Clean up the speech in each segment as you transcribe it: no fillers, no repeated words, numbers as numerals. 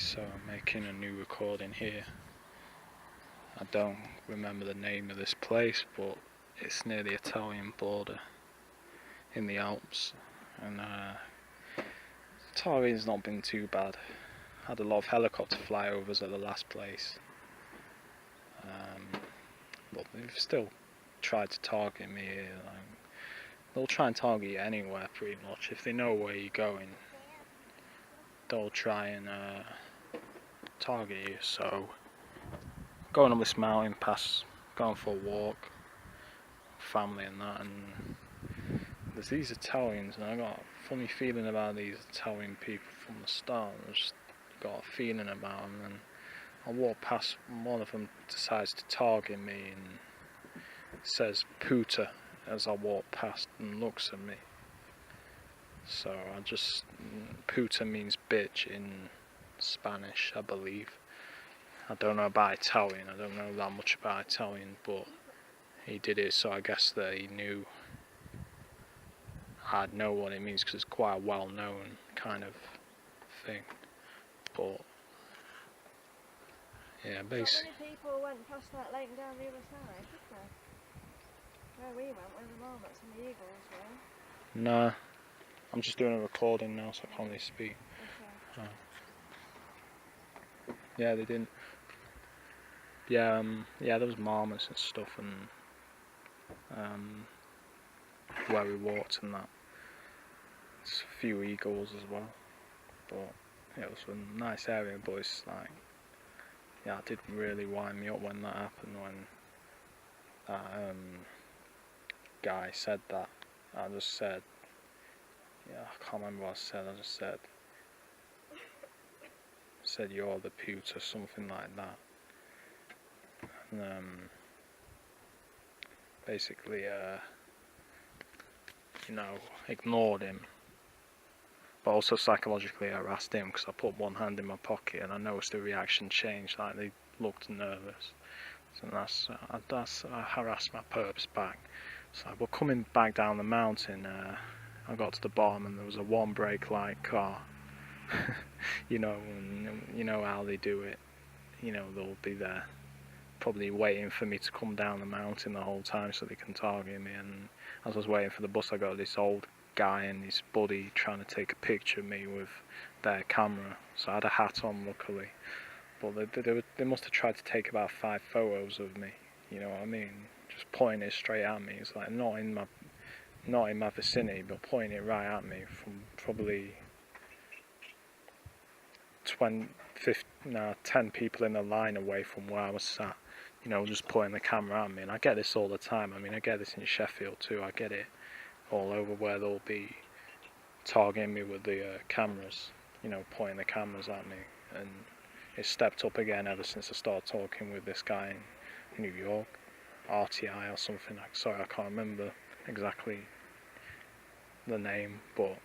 place, so I'm making a new recording here. I don't remember the name of this place, but it's near the Italian border in the Alps, and Target's not been too bad. Had a lot of helicopter flyovers at the last place, but they've still tried to target me here. They'll try and target you anywhere pretty much. If they know where you're going, they'll try and target you. So going up this mountain pass, going for a walk, family and that, and there's these Italians, and I got a funny feeling about these Italian people from the start. I just got a feeling about them, and I walk past, one of them decides to target me and says puta as I walk past and looks at me. So puta means bitch in Spanish, I believe. I don't know about Italian, I don't know that much about Italian, but he did it, so I guess that he knew I'd know what it means, because it's quite a well-known kind of thing. But yeah, basically. Not many people went past that lake down the other side, did they? Where we went, where the marmots and the eagles were. Nah, I'm just doing a recording now, so I can't really speak. Okay. Yeah, they didn't. Yeah, there was marmots and stuff, and where we walked and that. It's a few eagles as well, but it was a nice area. But it's like, yeah, it did really wind me up when that happened. When that guy said that, I just said, yeah, I can't remember what I said. I just said you're the pute or something like that. And basically, ignored him. But also psychologically harassed him, because I put one hand in my pocket and I noticed the reaction changed, like they looked nervous. So I harassed my perps back. So we're coming back down the mountain, I got to the bottom and there was a one brake light car. And you know how they do it. They'll be there probably waiting for me to come down the mountain the whole time so they can target me. And as I was waiting for the bus, I got this old guy and his buddy trying to take a picture of me with their camera. So I had a hat on, luckily, but they must have tried to take about 5 photos of me. You know what I mean? Just pointing it straight at me. It's like not in my vicinity, but pointing it right at me from probably 10 people in the line away from where I was sat. Just pointing the camera at me. And I get this all the time. I mean, I get this in Sheffield too. I get it all over, where they'll be targeting me with the cameras, pointing the cameras at me. And it's stepped up again ever since I started talking with this guy in New York, RTI or something. Sorry, I can't remember exactly the name, but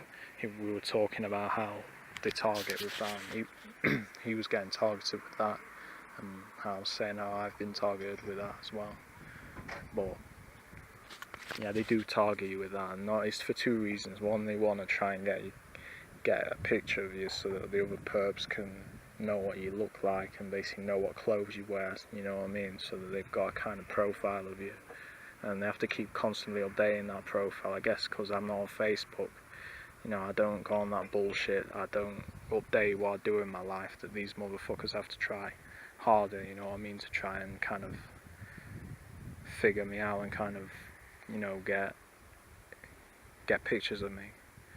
we were talking about how they target with that. He was getting targeted with that, and I was saying how I've been targeted with that as well. But yeah, they do target you with that, and it's for 2 reasons. One, they want to try and get a picture of you so that the other perps can know what you look like and basically know what clothes you wear, you know what I mean, so that they've got a kind of profile of you. And they have to keep constantly updating that profile, I guess, because I'm not on Facebook. I don't go on that bullshit. I don't update what I do in my life, that these motherfuckers have to try harder, you know what I mean, to try and kind of figure me out and kind of, get pictures of me.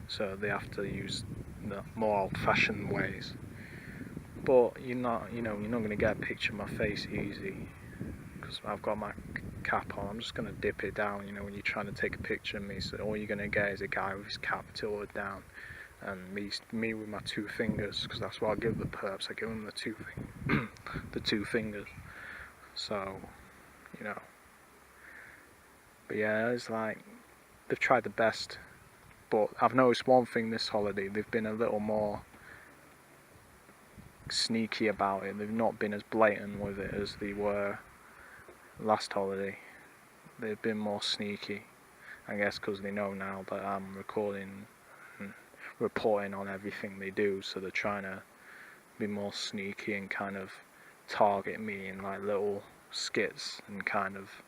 So they have to use the more old-fashioned ways. But you're not going to get a picture of my face easy, because I've got my cap on. I'm just going to dip it down, when you're trying to take a picture of me. So all you're going to get is a guy with his cap tilted down, and me with my 2 fingers, because that's what I give the perps. I give them the 2 fingers. So, But yeah, it's like, they've tried the best. But I've noticed one thing this holiday: they've been a little more sneaky about it. They've not been as blatant with it as they were last holiday. They've been more sneaky, I guess, because they know now that I'm recording and reporting on everything they do, so they're trying to be more sneaky and kind of target me in like little skits and kind of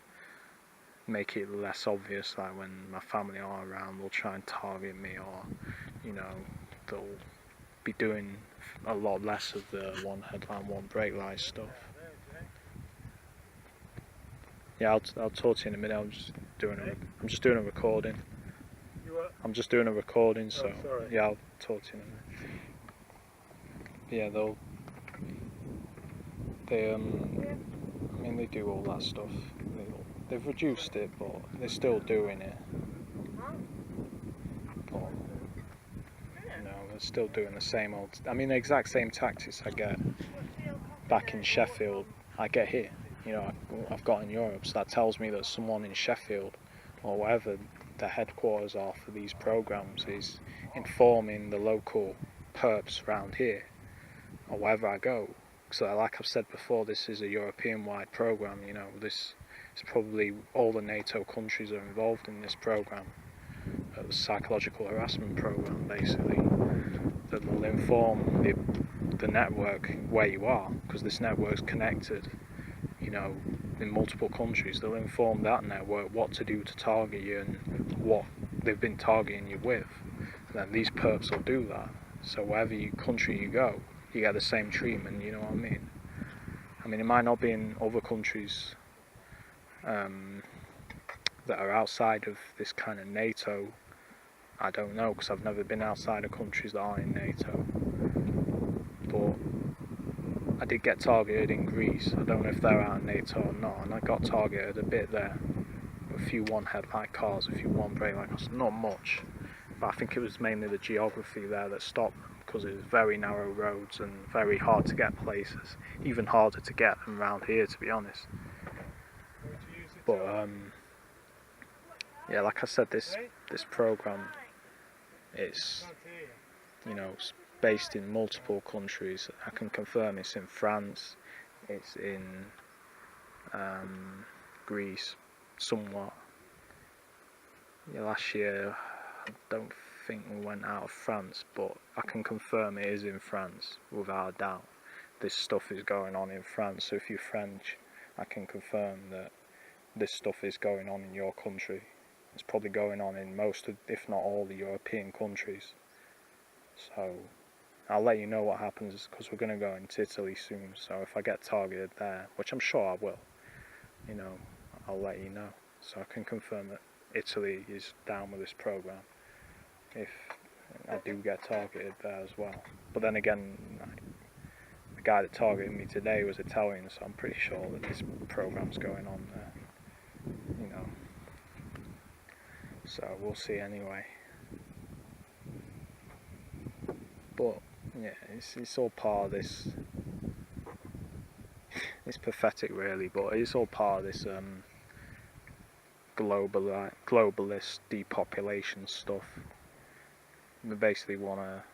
make it less obvious. Like when my family are around, they'll try and target me, or you know, they'll be doing a lot less of the one headline, one brake light stuff. Yeah, I'll talk to you in a minute. I'm just doing a recording. You what? I'm just doing a recording, so Oh, sorry. yeah, I'll talk to you in a minute. Yeah, I mean, they do all that stuff. They've reduced it, but they're still doing it. But you know, they're still doing the same old. I mean, the exact same tactics I get back in Sheffield, I get here. You know, I've got in Europe, so that tells me that someone in Sheffield or wherever the headquarters are for these programs is informing the local perps around here or wherever I go. So like I've said before, this is a European-wide program. You know, this is probably all the NATO countries are involved in this program, a psychological harassment program, basically, that will inform the network where you are, because this network's connected, you know, in multiple countries. They'll inform that network what to do to target you and what they've been targeting you with. And then these perps will do that. So wherever country you go, you get the same treatment, you know what I mean? I mean, it might not be in other countries that are outside of this kind of NATO. I don't know, because I've never been outside of countries that aren't in NATO. But I did get targeted in Greece. I don't know if they're out in NATO or not, and I got targeted a bit there. A few one headlight cars, a few one brake light cars, not much. But I think it was mainly the geography there that stopped them, because it was very narrow roads and very hard to get places. Even harder to get than around here, to be honest. But yeah, like I said, this program, it's, you know, it's based in multiple countries. I can confirm it's in France, it's in Greece, somewhat. Yeah, last year I don't think we went out of France, but I can confirm it is in France without a doubt. This stuff is going on in France, so if you're French, I can confirm that this stuff is going on in your country. It's probably going on in most of, if not all, the European countries. So I'll let you know what happens, because we're going to go into Italy soon. So if I get targeted there, which I'm sure I will, you know, I'll let you know. So I can confirm that Italy is down with this program if I do get targeted there as well. But then again, the guy that targeted me today was Italian, so I'm pretty sure that this program's going on there, you know. So we'll see anyway. But yeah, it's all part of this. It's pathetic, really, but it's all part of this globalist depopulation stuff. They basically want to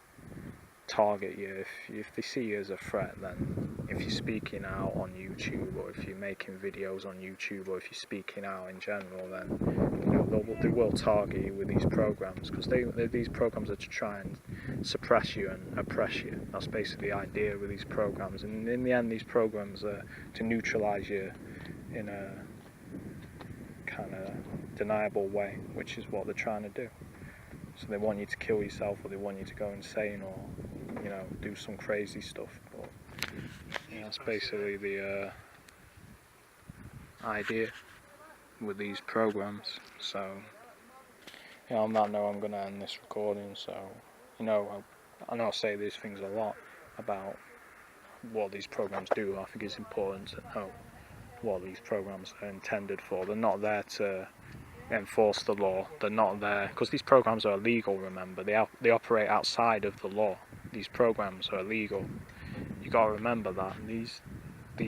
target you if they see you as a threat. Then if you're speaking out on YouTube, or if you're making videos on YouTube, or if you're speaking out in general, then you know they will target you with these programs, because these programs are to try and suppress you and oppress you. That's basically the idea with these programs, and in the end these programs are to neutralize you in a kind of deniable way, which is what they're trying to do. So they want you to kill yourself, or they want you to go insane, or you know, do some crazy stuff. But yeah, that's basically the idea with these programs. So yeah, on that note, I'm going to end this recording. So you know, I know I say these things a lot about what these programs do. I think it's important to know what these programs are intended for. They're not there to enforce the law. They're not there because these programs are illegal. Remember, they operate outside of the law. These programs are illegal. You got to remember that these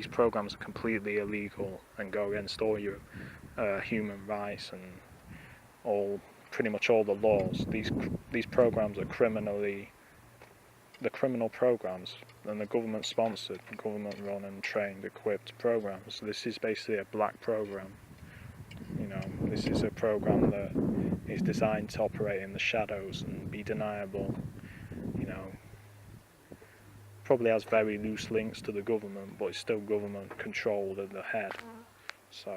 programs are completely illegal and go against all your human rights and pretty much all the laws. These programs are the criminal programs, and the government sponsored, government run and trained, equipped programs. So this is basically a black program. You know, this is a program that is designed to operate in the shadows and be deniable, you know, probably has very loose links to the government, but it's still government controlled at the head. So,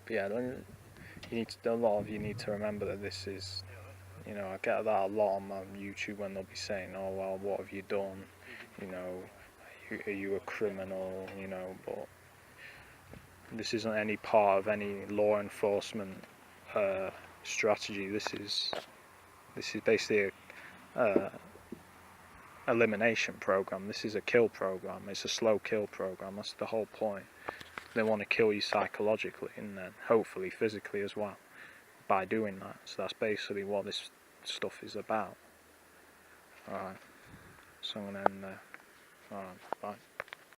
but yeah, a lot of you need to remember that this is, you know, I get that a lot on my YouTube when they'll be saying, oh well, what have you done, you know, are you a criminal, you know, but this isn't any part of any law enforcement strategy. This is basically a elimination program. This is a kill program. It's a slow kill program. That's the whole point. They want to kill you psychologically and then hopefully physically as well by doing that. So that's basically what this stuff is about. Alright, so I'm going to end there. Alright, bye.